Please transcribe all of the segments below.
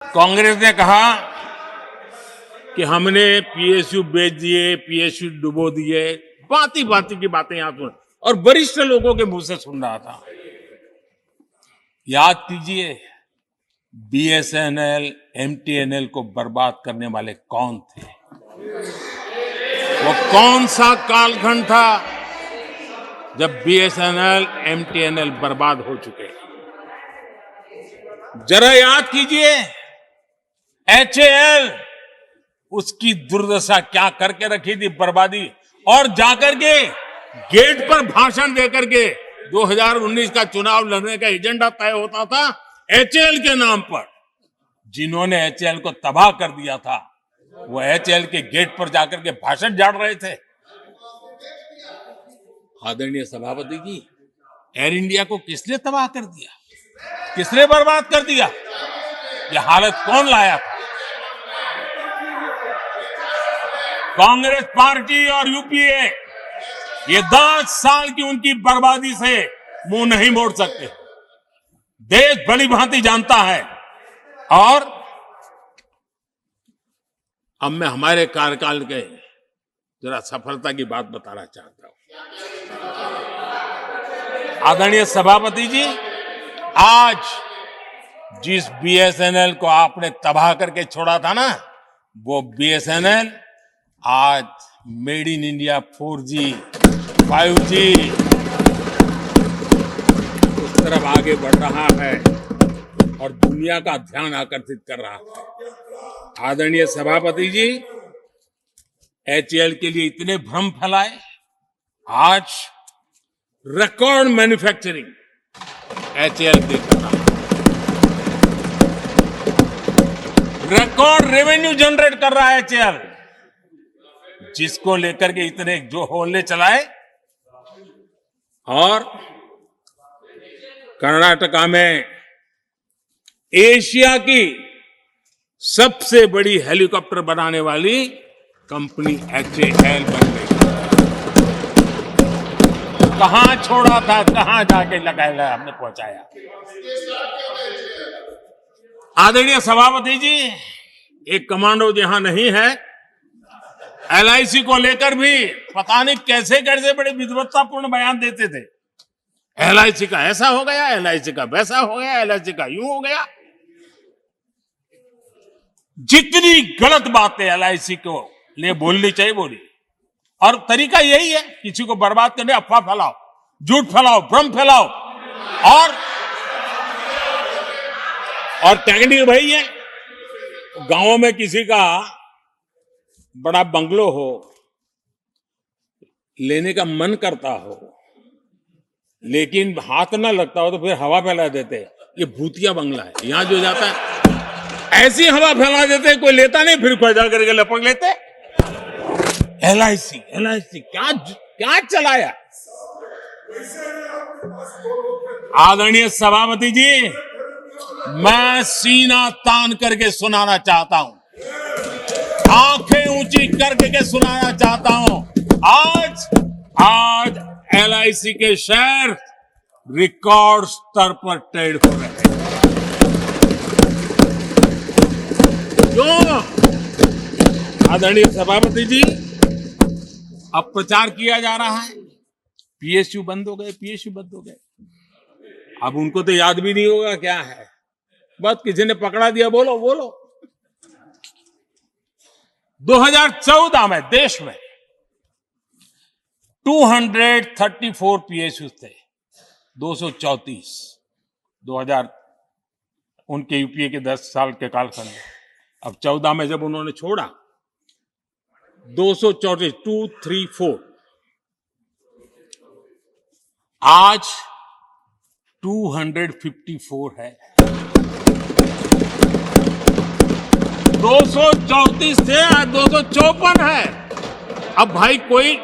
कांग्रेस ने कहा कि हमने पीएसयू बेच दिए, पीएसयू डुबो दिए, बाती बाती की बातें यहां सुन और वरिष्ठ लोगों के मुंह से सुन रहा था। याद कीजिए बीएसएनएल, एमटीएनएल को बर्बाद करने वाले कौन थे? वो कौन सा कालखंड था जब बीएसएनएल, एमटीएनएल बर्बाद हो चुके? जरा याद कीजिए एचएएल, उसकी दुर्दशा क्या करके रखी थी, बर्बादी। और जाकर के गेट पर भाषण देकर के 2019 का चुनाव लड़ने का एजेंडा तय होता था एचएएल के नाम पर। जिन्होंने एचएएल को तबाह कर दिया था वो एचएएल के गेट पर जाकर के भाषण झाड़ रहे थे। आदरणीय सभापति जी, एयर इंडिया को किसने तबाह कर दिया, किसने बर्बाद कर दिया? ये हालत कौन लाया था? कांग्रेस पार्टी और यूपीए ये 10 साल की उनकी बर्बादी से मुंह नहीं मोड़ सकते। देश भली भांति जानता है। और अब मैं हमारे कार्यकाल के जरा सफलता की बात बताना चाहता हूं। आदरणीय सभापति जी, आज जिस बीएसएनएल को आपने तबाह करके छोड़ा था ना, वो बीएसएनएल आज made in India 4G, 5G उस तरफ आगे बढ़ रहा है और दुनिया का ध्यान आकर्षित कर रहा है। आदरणीय सभापति जी, एचएएल के लिए इतने भ्रम फैलाए, आज रिकॉर्ड मैन्युफैक्चरिंग एचएएल कर रहा है, रिकॉर्ड रेवेन्यू जनरेट कर रहा है एचएएल, जिसको लेकर के इतने जो होले चलाए। और कर्नाटका में एशिया की सबसे बड़ी हेलीकॉप्टर बनाने वाली कंपनी एचएएल बन गई। कहां छोड़ा था, कहां जाके लगाया, हमने पहुंचाया। आदरणीय सभापति जी, एक कमांडो यहां नहीं है, एलआईसी को लेकर भी पता नहीं कैसे कैसे बड़े विद्वत्तापूर्ण बयान देते थे। एलआईसी का ऐसा हो गया, एलआईसी का वैसा हो गया, एलआईसी का यूं हो गया। जितनी गलत बातें एलआईसी को लिए बोलनी चाहिए बोली। और तरीका यही है, किसी को बर्बाद करने अफवाह फैलाओ, झूठ फैलाओ, भ्रम फैलाओ। और टेक्निक वही है, गांवों में किसी का बड़ा बंगलो हो, लेने का मन करता हो, लेकिन हाथ ना लगता हो तो फिर हवा फैला देते। ये भूतिया बंगला है, यहां जो जाता है ऐसी हवा फैला देते, कोई लेता नहीं, फिर खोजा करके लपक लेते। एलआईसी क्या क्या चलाया। आदरणीय सभापति जी, मैं सीना तान करके सुनाना चाहता हूं, आंखें ऊंची करके सुनाना चाहता हूं, आज एलआईसी के शेयर रिकॉर्ड स्तर पर ट्रेड हो रहे हैं। क्यों? आदरणीय सभापति जी, अब प्रचार किया जा रहा है पीएसयू बंद हो गए, पीएसयू बंद हो गए। अब उनको तो याद भी नहीं होगा क्या है, बस किसी ने पकड़ा दिया, बोलो बोलो। 2014 में देश में 234 पीएसयू थे, 234 2000 उनके यूपीए के 10 साल के कालखंड में। अब 14 में जब उन्होंने छोड़ा 234, 234, आज 254 है। 234 थे, आज 254 है। अब भाई कोई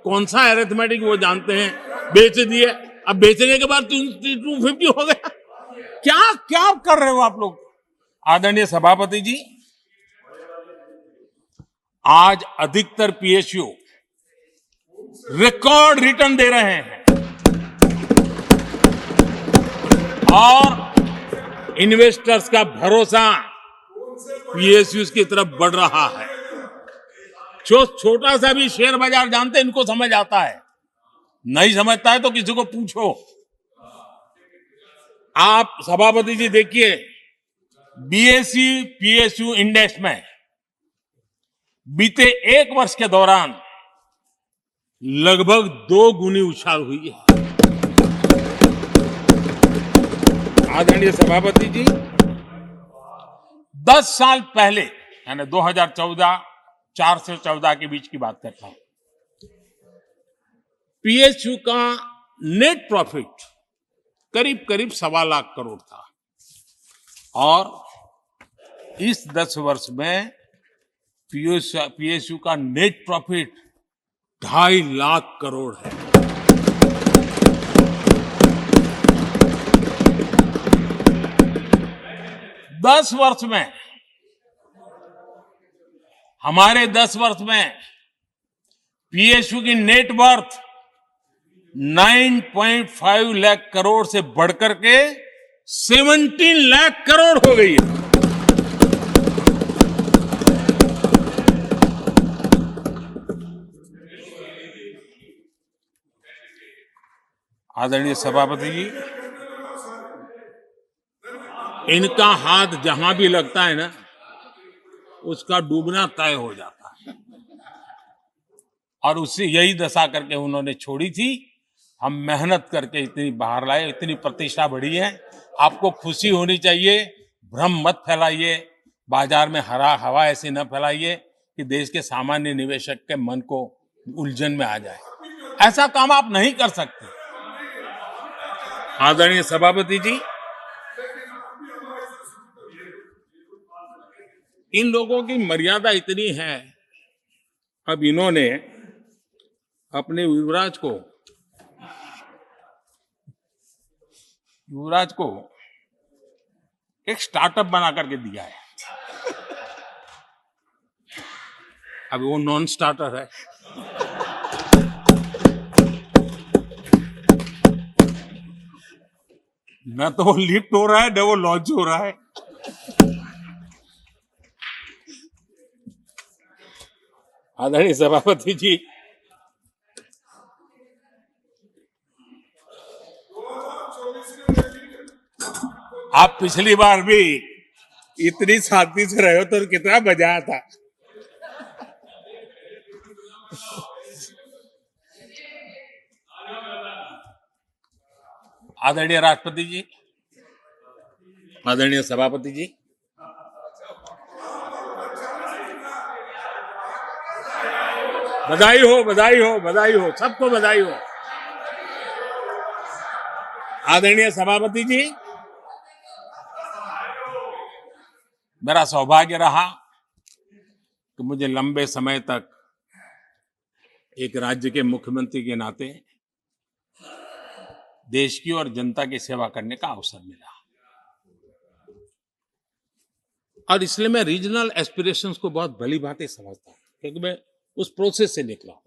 कौन सा अरिथमेटिक वो जानते हैं, बेच दिए, अब बेचने के बाद 250 हो गया। क्या क्या कर रहे हो आप लोग? आदरणीय सभापति जी, आज अधिकतर पीएसयू रिकॉर्ड रिटर्न दे रहे हैं और इन्वेस्टर्स का भरोसा पीएसयूज की तरफ बढ़ रहा है। जो छोटा सा भी शेयर बाजार जानते हैं, इनको समझ आता है। नहीं समझता है तो किसी को पूछो। आप सभापति जी देखिए, बीएसई पीएसयू इंडेक्स में बीते एक वर्ष के दौरान लगभग 2 गुनी उछाल हुई है। आदरणीय सभापति जी, 10 साल पहले यानी 2014, 4 से 14 के बीच की बात करता हूं, पीएसयू का नेट प्रॉफिट करीब करीब 1.25 लाख करोड़ था और इस 10 वर्ष में पीएसयू का नेट प्रॉफिट 2.5 लाख करोड़ है। हमारे 10 वर्ष में पीएसयू की नेट वर्थ 9.5 लाख करोड़ से बढ़कर के 17 लाख करोड़ हो गई है। आदरणीय सभापति जी, इनका हाथ जहां भी लगता है ना, उसका डूबना तय हो जाता है और उससे यही दशा करके उन्होंने छोड़ी थी। हम मेहनत करके इतनी बाहर लाए, इतनी प्रतिष्ठा बढ़ी है। आपको खुशी होनी चाहिए, भ्रम मत फैलाइए, बाजार में हवा ऐसी न फैलाइए कि देश के सामान्य निवेशक के मन को उलझन में आ जाए। ऐसा काम आप नहीं कर सकते। आदरणीय सभापति जी, इन लोगों की मर्यादा इतनी है, अब इन्होंने अपने युवराज को एक स्टार्टअप बना करके दिया है। अब वो नॉन स्टार्टर है। न तो वो लिफ्ट हो रहा है, न वो लॉन्च हो रहा है। आदरणीय सभापति जी, आप पिछली बार भी इतनी शांति से रहे हो तो कितना मजा था। आदरणीय राष्ट्रपति जी, आदरणीय सभापति जी, बधाई हो, बधाई हो, बधाई हो, सबको बधाई हो। आदरणीय सभापति जी, मेरा सौभाग्य रहा कि मुझे लंबे समय तक एक राज्य के मुख्यमंत्री के नाते देश की और जनता की सेवा करने का अवसर मिला और इसलिए मैं रीजनल एस्पिरेशंस को बहुत भली भांति समझता हूं, क्योंकि मैं उस प्रोसेस से निकला हूं।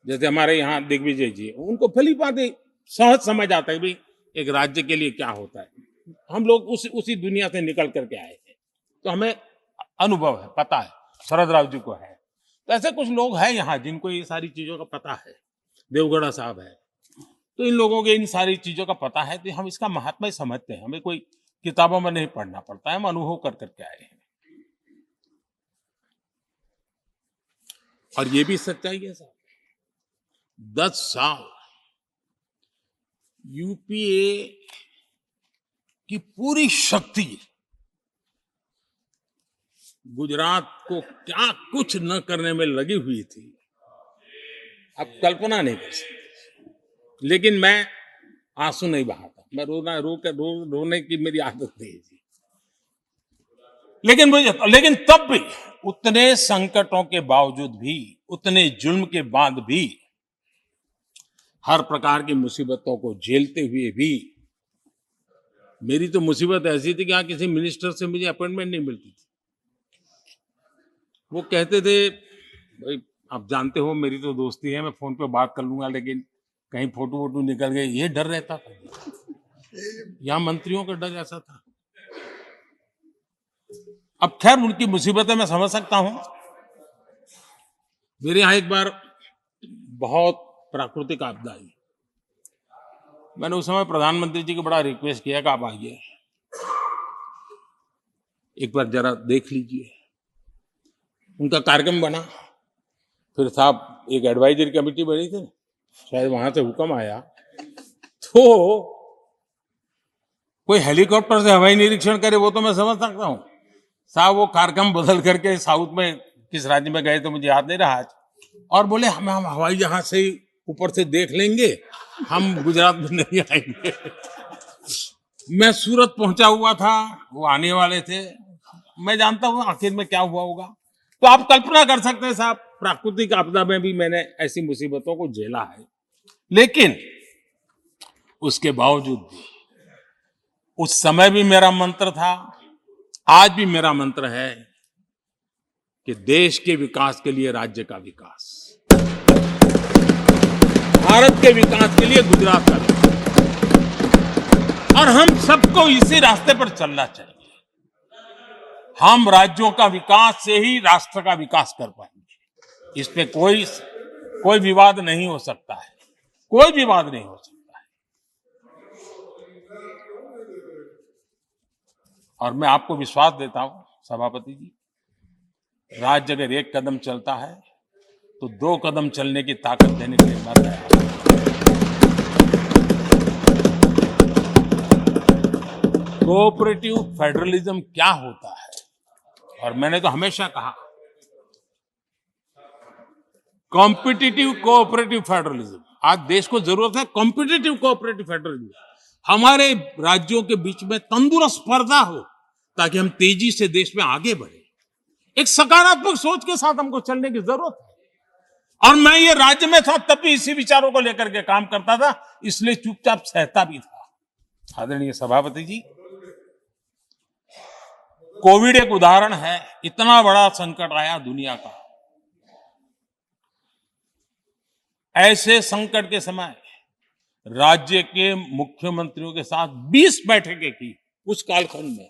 जैसे हमारे यहाँ दिग्विजय जी, उनको भली भांति सहज समझ आता है भी एक राज्य के लिए क्या होता है। हम लोग उसी दुनिया से निकल करके आए हैं, तो हमें अनुभव है, पता है। शरद राव जी को है, तो ऐसे कुछ लोग हैं यहाँ जिनको ये सारी चीजों का पता है। देवगढ़ा साहब है, तो इन लोगों के इन सारी चीजों का पता है, तो हम इसका महात्मा समझते हैं। हमें कोई किताबों में नहीं पढ़ना पड़ता है, हम अनुभव कर करके आए हैं। और ये भी सच्चाई है साहब, 10 साल यूपीए की पूरी शक्ति गुजरात को क्या कुछ न करने में लगी हुई थी, आप कल्पना नहीं कर सकते। लेकिन मैं आंसू नहीं बहाता, मैं रोने की मेरी आदत नहीं थी। लेकिन तब भी उतने संकटों के बावजूद भी, उतने जुल्म के बाद भी, हर प्रकार की मुसीबतों को झेलते हुए भी, मेरी तो मुसीबत ऐसी थी कि यहाँ किसी मिनिस्टर से मुझे अपॉइंटमेंट नहीं मिलती थी। वो कहते थे, भाई आप जानते हो मेरी तो दोस्ती है, मैं फोन पे बात कर लूंगा, लेकिन कहीं फोटो वोटो निकल गए, ये डर रहता था। यहाँ मंत्रियों का डर ऐसा था। अब खैर उनकी मुसीबतें मैं समझ सकता हूं। मेरे यहां एक बार बहुत प्राकृतिक आपदा आई। मैंने उस समय प्रधानमंत्री जी को बड़ा रिक्वेस्ट किया कि आप आइए, एक बार जरा देख लीजिए। उनका कार्यक्रम बना, फिर साहब एक एडवाइजरी कमेटी बनी थी, शायद वहां से हुक्म आया तो कोई हेलीकॉप्टर से हवाई निरीक्षण करे वो तो मैं समझ सकता हूं। साहब वो कार्यक्रम बदल करके साउथ में किस राज्य में गए तो मुझे याद नहीं रहा आज, और बोले हम हवाई जहाज से ही ऊपर से देख लेंगे, हम गुजरात में नहीं आएंगे। मैं सूरत पहुंचा हुआ था, वो आने वाले थे, मैं जानता हूं आखिर में क्या हुआ होगा। तो आप कल्पना कर सकते हैं साहब, प्राकृतिक आपदा में भी मैंने ऐसी मुसीबतों को झेला है, लेकिन उसके बावजूद भी उस समय भी मेरा मंत्र था, आज भी मेरा मंत्र है कि देश के विकास के लिए राज्य का विकास, भारत के विकास के लिए गुजरात का विकास, और हम सबको इसी रास्ते पर चलना चाहिए। हम राज्यों का विकास से ही राष्ट्र का विकास कर पाएंगे। इस पे कोई विवाद नहीं हो सकता है, कोई विवाद नहीं हो सकता है। और मैं आपको विश्वास देता हूं सभापति जी, राज्य अगर एक कदम चलता है तो 2 कदम चलने की ताकत देने के लिए मैं तैयार हूं। कोऑपरेटिव फेडरलिज्म क्या होता है, और मैंने तो हमेशा कहा कॉम्पिटिटिव कोऑपरेटिव फेडरलिज्म। आज देश को जरूरत है कॉम्पिटिटिव कोऑपरेटिव फेडरलिज्म। हमारे राज्यों के बीच में तंदुरुस्त स्पर्धा हो ताकि हम तेजी से देश में आगे बढ़े। एक सकारात्मक सोच के साथ हमको चलने की जरूरत है। और मैं ये राज्य में था तब भी इसी विचारों को लेकर के काम करता था, इसलिए चुपचाप सहता भी था। आदरणीय सभापति जी, कोविड एक उदाहरण है। इतना बड़ा संकट आया दुनिया का, ऐसे संकट के समय राज्य के मुख्यमंत्रियों के साथ 20 बैठकें की उस कालखंड में,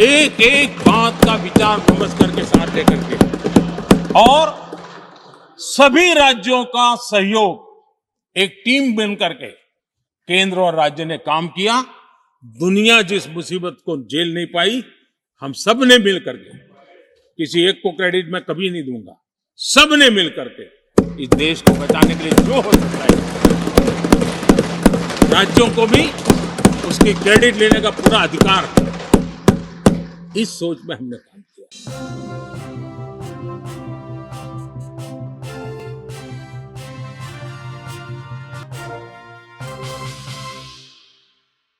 एक एक बात का विचार विमर्श करके साथ लेकर के, और सभी राज्यों का सहयोग, एक टीम बन करके केंद्र और राज्य ने काम किया। दुनिया जिस मुसीबत को झेल नहीं पाई, हम सब ने मिल करके, किसी एक को क्रेडिट मैं कभी नहीं दूंगा, सब ने मिल करके इस देश को बचाने के लिए जो हो सकता है, राज्यों को भी उसकी क्रेडिट लेने का पूरा अधिकार है। इस सोच में हमने काम किया।